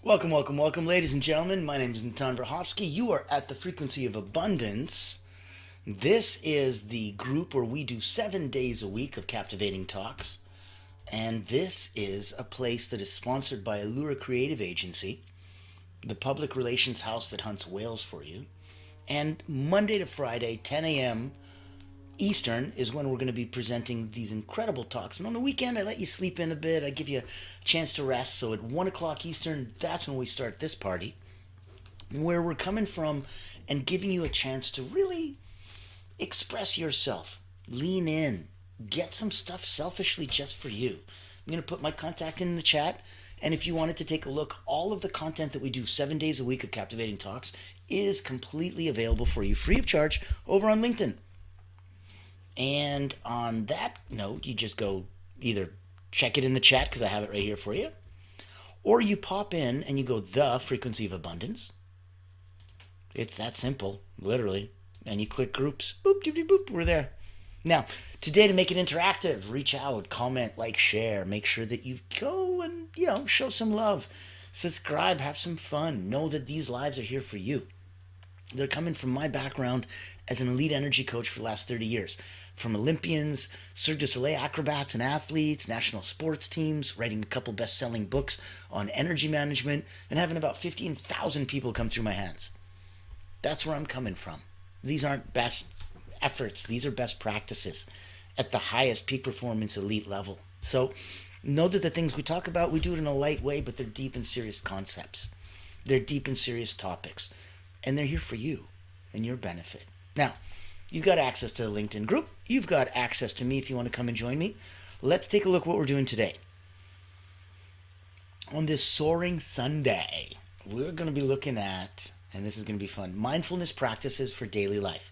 Welcome, welcome, welcome, ladies and gentlemen. My name is Natan Brahovsky. You are at the Frequency of Abundance. This is the group where we do 7 days a week of captivating talks. And this is a place that is sponsored by Allura Creative Agency, the public relations house that hunts whales for you. And Monday to Friday, 10 a.m. Eastern is when we're going to be presenting these incredible talks. And on the weekend, I let you sleep in a bit. I give you a chance to rest. So at 1 o'clock Eastern, that's when we start this party, where we're coming from and giving you a chance to really express yourself. Lean in. Get some stuff selfishly just for you. I'm going to put my contact in the chat. And if you wanted to take a look, all of the content that we do 7 days a week of Captivating Talks is completely available for you free of charge over on LinkedIn. And on that note, you just go either check it in the chat because I have it right here for you, or you pop in and you go the Frequency of Abundance. It's that simple, literally. And you click groups. Boop, doop, doop, boop. We're there. Now, today to make it interactive, reach out, comment, like, share. Make sure that you go and, show some love. Subscribe, have some fun. Know that these lives are here for you. They're coming from my background as an elite energy coach for the last 30 years. From Olympians, Cirque du Soleil acrobats and athletes, national sports teams, writing a couple best-selling books on energy management, and having about 15,000 people come through my hands. That's where I'm coming from. These aren't best efforts. These are best practices at the highest peak performance elite level. So know that the things we talk about, we do it in a light way, but they're deep and serious concepts. They're deep and serious topics. And they're here for you and your benefit. Now, you've got access to the LinkedIn group. You've got access to me if you want to come and join me. Let's take a look at what we're doing today. On this Soaring Sunday, we're going to be looking at, and this is going to be fun, mindfulness practices for daily life.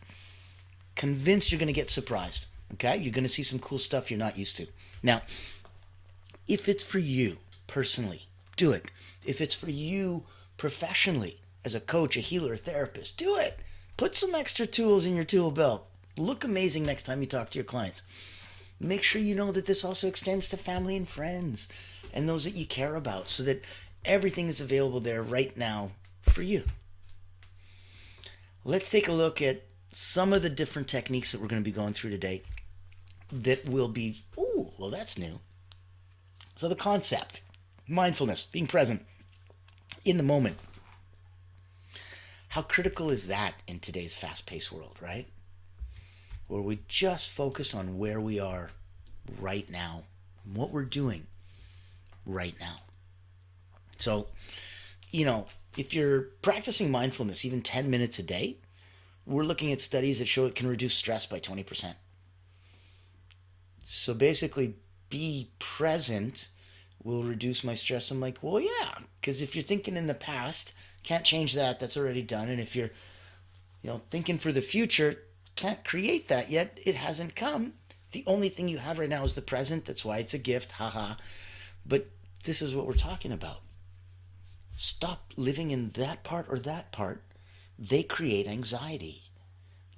Convinced you're going to get surprised, okay? You're going to see some cool stuff you're not used to. Now, if it's for you personally, do it. If it's for you professionally, as a coach, a healer, a therapist, do it. Put some extra tools in your tool belt. Look amazing next time you talk to your clients. Make sure you know that this also extends to family and friends and those that you care about, so that everything is available there right now for you. Let's take a look at some of the different techniques that we're going to be going through today that will be, that's new. So the concept, mindfulness, being present in the moment. How critical is that in today's fast-paced world, right? Where we just focus on where we are right now, and what we're doing right now. So, if you're practicing mindfulness even 10 minutes a day, we're looking at studies that show it can reduce stress by 20%. So basically, be present will reduce my stress. I'm like, well, yeah, because if you're thinking in the past, can't change that. That's already done. And if you're, thinking for the future, can't create that yet. It hasn't come. The only thing you have right now is the present. That's why it's a gift. Haha. But this is what we're talking about. Stop living in that part or that part. They create anxiety.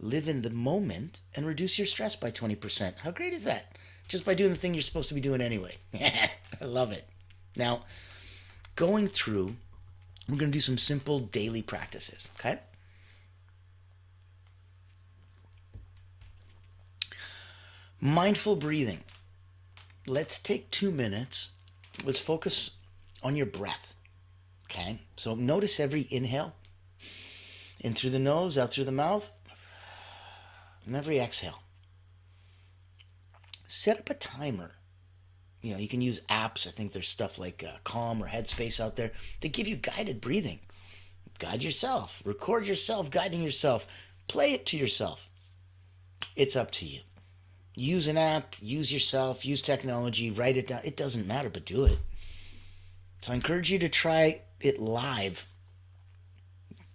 Live in the moment and reduce your stress by 20%. How great is that? Just by doing the thing you're supposed to be doing anyway. I love it. Now, going through, we're going to do some simple daily practices, okay? Mindful breathing. Let's take 2 minutes. Let's focus on your breath, okay? So notice every inhale, in through the nose, out through the mouth, and every exhale. Set up a timer. You can use apps. I think there's stuff like Calm or Headspace out there. They give you guided breathing. Guide yourself. Record yourself guiding yourself. Play it to yourself. It's up to you. Use an app. Use yourself. Use technology. Write it down. It doesn't matter, but do it. So I encourage you to try it live.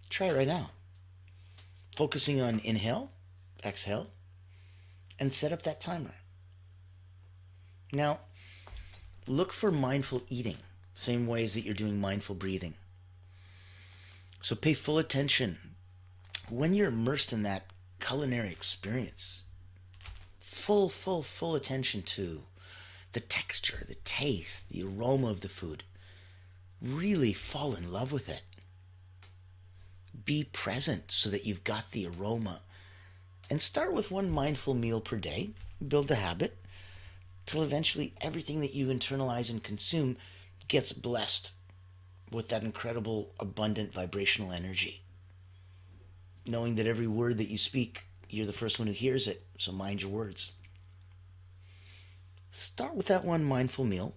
Try it right now. Focusing on inhale, exhale, and set up that timer. Now, look for mindful eating, same ways that you're doing mindful breathing. So pay full attention when you're immersed in that culinary experience. Full attention to the texture, the taste, the aroma of the food. Really fall in love with it. Be present so that you've got the aroma. And start with one mindful meal per day. Build the habit till eventually everything that you internalize and consume gets blessed with that incredible, abundant vibrational energy. Knowing that every word that you speak, you're the first one who hears it, so mind your words. Start with that one mindful meal.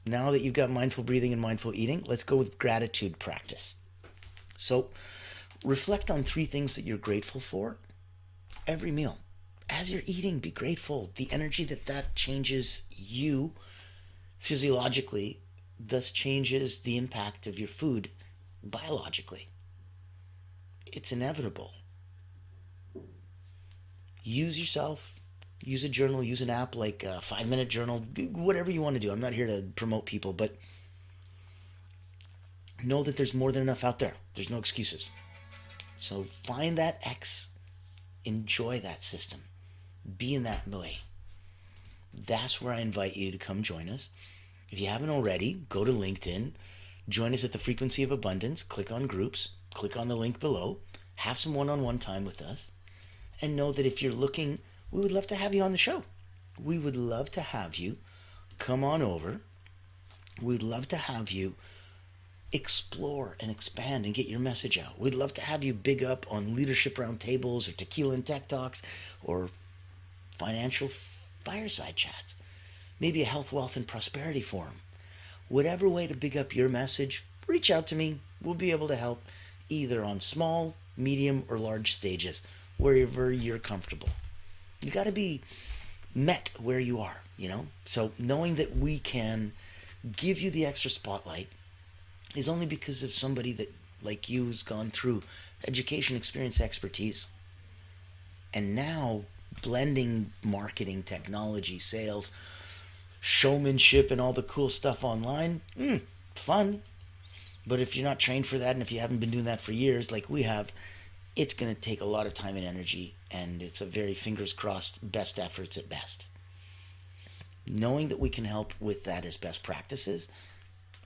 Now that you've got mindful breathing and mindful eating, let's go with gratitude practice. So, reflect on 3 things that you're grateful for every meal. As you're eating, be grateful. The energy that changes you physiologically thus changes the impact of your food biologically. It's inevitable. Use yourself. Use a journal, use an app like a 5-minute journal, whatever you want to do. I'm not here to promote people, but know that there's more than enough out there. There's no excuses. So find that X, enjoy that system, be in that way. That's where I invite you to come join us. If you haven't already, go to LinkedIn, join us at the Frequency of Abundance, click on groups, click on the link below, have some one-on-one time with us, and know that if you're looking, we would love to have you on the show. We would love to have you come on over. We'd love to have you explore and expand and get your message out. We'd love to have you big up on leadership roundtables or tequila and tech talks or financial fireside chats. Maybe a health, wealth, and prosperity forum. Whatever way to big up your message, reach out to me. We'll be able to help either on small, medium, or large stages, wherever you're comfortable. You got to be met where you are, So knowing that we can give you the extra spotlight is only because of somebody that, like you, has gone through education, experience, expertise. And now blending marketing, technology, sales, showmanship, and all the cool stuff online, fun. But if you're not trained for that, and if you haven't been doing that for years like we have, it's going to take a lot of time and energy, and it's a very fingers crossed best efforts at best. Knowing that we can help with that as best practices,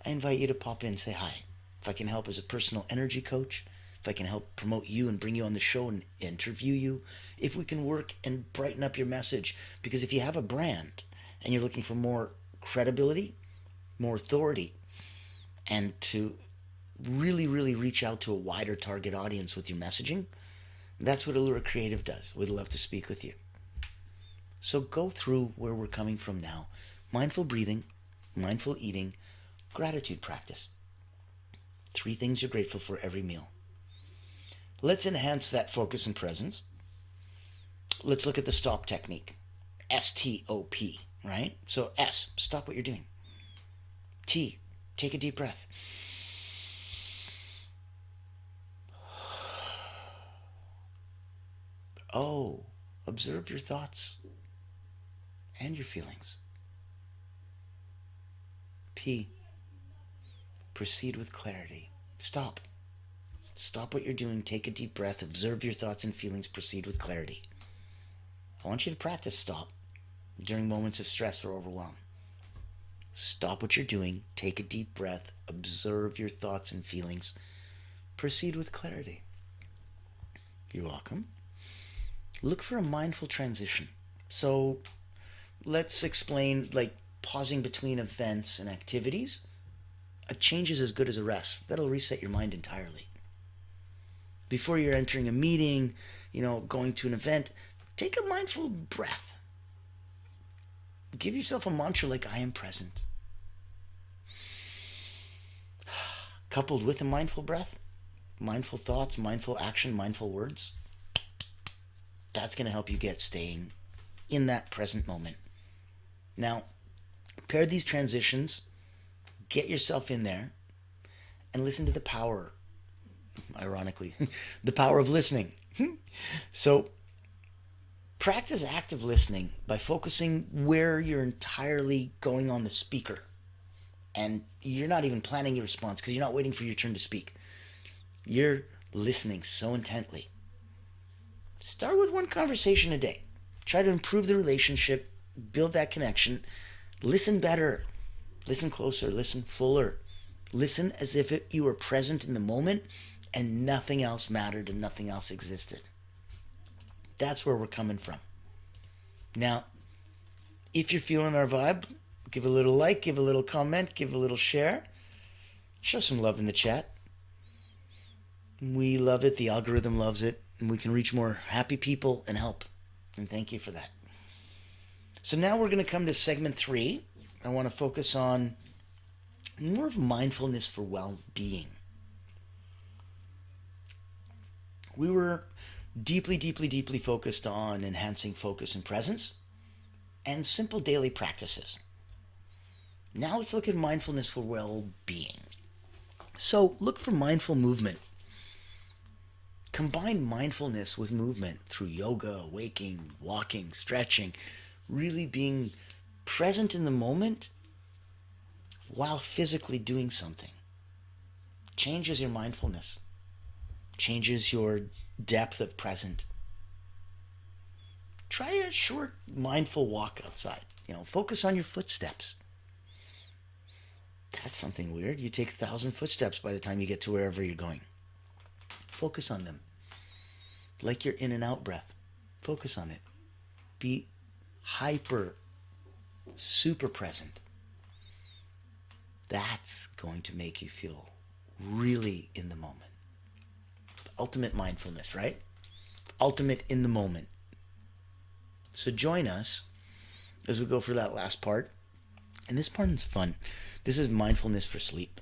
I invite you to pop in and say hi. If I can help as a personal energy coach, if I can help promote you and bring you on the show and interview you, if we can work and brighten up your message, because if you have a brand and you're looking for more credibility, more authority, and to really, really reach out to a wider target audience with your messaging, that's what Allura Creative does. We'd love to speak with you. So go through where we're coming from now. Mindful breathing, mindful eating, gratitude practice. 3 things you're grateful for every meal. Let's enhance that focus and presence. Let's look at the stop technique. S-T-O-P, right? So S, stop what you're doing. T, take a deep breath. O, observe your thoughts and your feelings. P, proceed with clarity. Stop. Stop what you're doing, take a deep breath, observe your thoughts and feelings, proceed with clarity. I want you to practice stop during moments of stress or overwhelm. Stop what you're doing, take a deep breath, observe your thoughts and feelings, proceed with clarity. You're welcome. Look for a mindful transition. So let's explain, like pausing between events and activities. A change is as good as a rest. That'll reset your mind entirely. Before you're entering a meeting, going to an event, take a mindful breath. Give yourself a mantra like, I am present. Coupled with a mindful breath, mindful thoughts, mindful action, mindful words, that's going to help you get staying in that present moment. Now, pair these transitions, get yourself in there, and listen to the power, ironically, the power of listening. So, practice active listening by focusing where you're entirely going on the speaker. And you're not even planning your response because you're not waiting for your turn to speak. You're listening so intently. Start with one conversation a day. Try to improve the relationship, build that connection. Listen better, listen closer, listen fuller. Listen as if you were present in the moment and nothing else mattered and nothing else existed. That's where we're coming from. Now, if you're feeling our vibe, give a little like, give a little comment, give a little share. Show some love in the chat. We love it. The algorithm loves it. And we can reach more happy people and help. And thank you for that. So now we're going to come to segment 3. I want to focus on more of mindfulness for well-being. We were deeply focused on enhancing focus and presence and simple daily practices. Now let's look at mindfulness for well-being. So look for mindful movement. Combine mindfulness with movement through yoga, waking, walking, stretching, really being present in the moment while physically doing something. Changes your mindfulness, changes your depth of present. Try a short mindful walk outside. Focus on your footsteps. That's something weird. You take 1,000 footsteps by the time you get to wherever you're going. Focus on them. Like your in and out breath. Focus on it. Be super present. That's going to make you feel really in the moment. Ultimate mindfulness, right? Ultimate in the moment. So join us as we go for that last part. And this part is fun. This is mindfulness for sleep.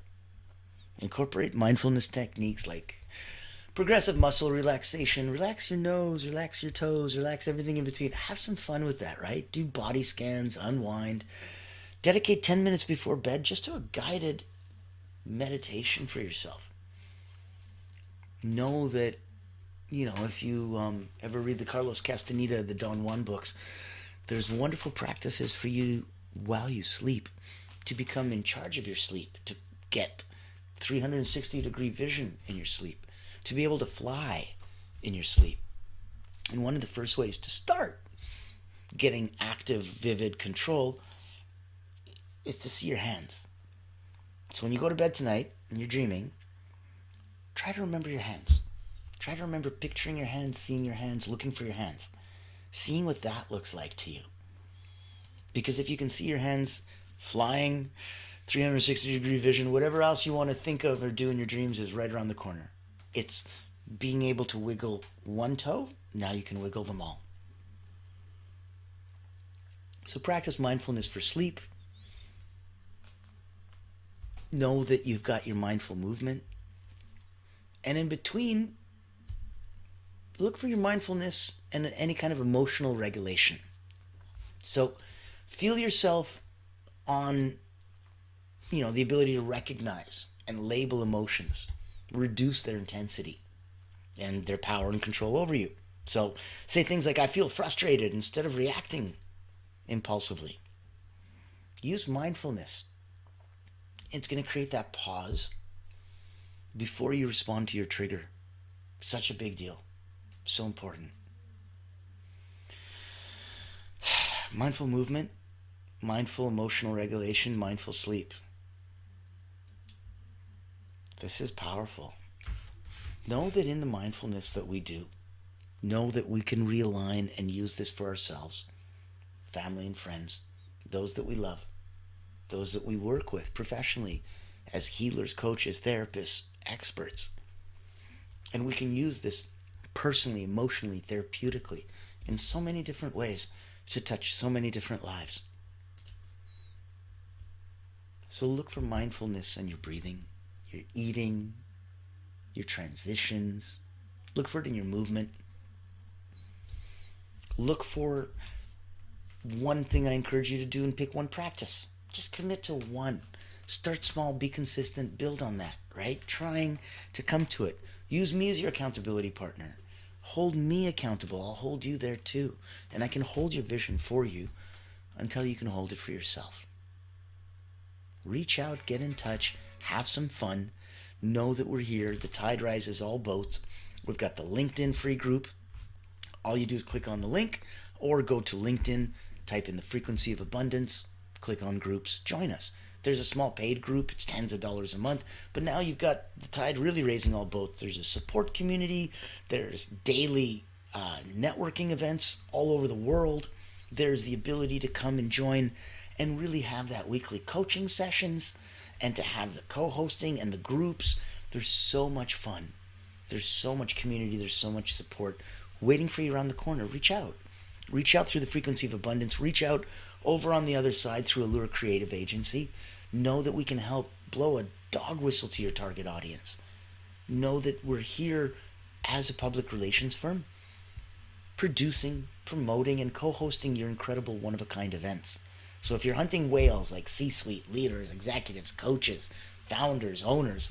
Incorporate mindfulness techniques like progressive muscle relaxation. Relax your nose, relax your toes, relax everything in between. Have some fun with that, right? Do body scans, unwind. Dedicate 10 minutes before bed just to a guided meditation for yourself. Know that, if you ever read the Carlos Castaneda, the Don Juan books, there's wonderful practices for you while you sleep to become in charge of your sleep, to get 360-degree vision in your sleep, to be able to fly in your sleep. And one of the first ways to start getting active, vivid control is to see your hands. So when you go to bed tonight and you're dreaming, try to remember your hands. Try to remember picturing your hands, seeing your hands, looking for your hands, seeing what that looks like to you. Because if you can see your hands flying, 360-degree vision, whatever else you want to think of or do in your dreams is right around the corner. It's being able to wiggle one toe, now you can wiggle them all. So practice mindfulness for sleep. Know that you've got your mindful movement. And in between, look for your mindfulness and any kind of emotional regulation. So feel yourself on, the ability to recognize and label emotions, reduce their intensity and their power and control over you. So say things like, I feel frustrated, instead of reacting impulsively. Use mindfulness. It's going to create that pause before you respond to your trigger. Such a big deal. So important. Mindful movement, mindful emotional regulation, mindful sleep. This is powerful. Know that in the mindfulness that we do, know that we can realign and use this for ourselves, family and friends, those that we love, those that we work with professionally as healers, coaches, therapists, experts. And we can use this personally, emotionally, therapeutically, in so many different ways to touch so many different lives. So look for mindfulness in your breathing, your eating, your transitions. Look for it in your movement. Look for one thing I encourage you to do and pick one practice. Just commit to one. Start small, be consistent, build on that, right? Trying to come to it. Use me as your accountability partner. Hold me accountable. I'll hold you there too. And I can hold your vision for you until you can hold it for yourself. Reach out, get in touch, have some fun. Know that we're here. The tide rises all boats. We've got the LinkedIn free group. All you do is click on the link or go to LinkedIn, type in the Frequency of Abundance, click on groups, join us. There's a small paid group. It's tens of dollars a month. But now you've got the tide really raising all boats. There's a support community. There's daily networking events all over the world. There's the ability to come and join and really have that weekly coaching sessions and to have the co-hosting and the groups. There's so much fun. There's so much community. There's so much support waiting for you around the corner. Reach out. Reach out through the Frequency of Abundance. Reach out over on the other side through Allure Creative Agency. Know that we can help blow a dog whistle to your target audience. Know that we're here as a public relations firm, producing, promoting, and co-hosting your incredible one-of-a-kind events. So if you're hunting whales like C-suite, leaders, executives, coaches, founders, owners,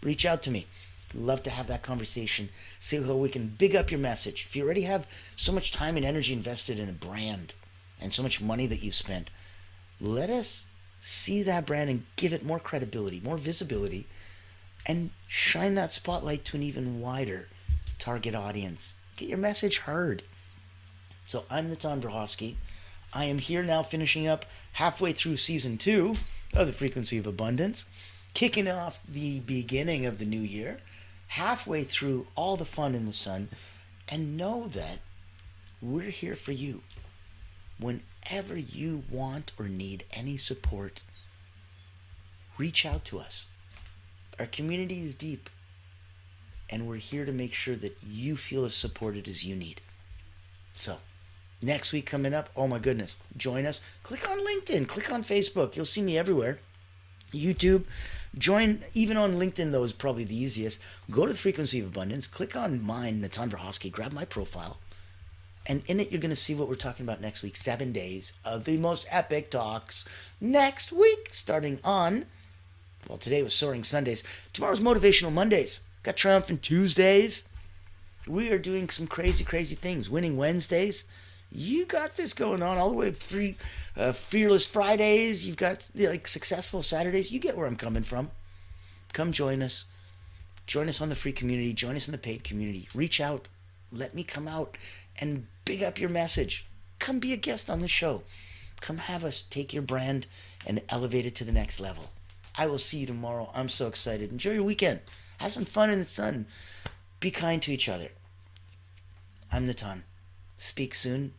reach out to me. Love to have that conversation. See how we can big up your message. If you already have so much time and energy invested in a brand and so much money that you spent, let us see that brand and give it more credibility, more visibility, and shine that spotlight to an even wider target audience. Get your message heard. So I'm Natan Brahofsky. I am here now finishing up halfway through season 2 of the Frequency of Abundance, kicking off the beginning of the new year, halfway through all the fun in the sun, and know that we're here for you. Whenever you want or need any support, reach out to us. Our community is deep, and we're here to make sure that you feel as supported as you need. So, next week coming up, oh my goodness, join us. Click on LinkedIn, click on Facebook. You'll see me everywhere. YouTube, join even on LinkedIn, though, is probably the easiest. Go to the Frequency of Abundance, click on mine, Natan Brahofsky, grab my profile, and in it you're going to see what we're talking about next week. 7 days of the most epic talks next week, starting on, well, today was Soaring Sundays. Tomorrow's Motivational Mondays. Got Triumphant Tuesdays. We are doing some crazy, crazy things. Winning Wednesdays. You got this going on all the way through Fearless Fridays. You've got Successful Saturdays. You get where I'm coming from. Come join us. Join us on the free community. Join us in the paid community. Reach out. Let me come out and big up your message. Come be a guest on the show. Come have us take your brand and elevate it to the next level. I will see you tomorrow. I'm so excited. Enjoy your weekend. Have some fun in the sun. Be kind to each other. I'm Natan. Speak soon.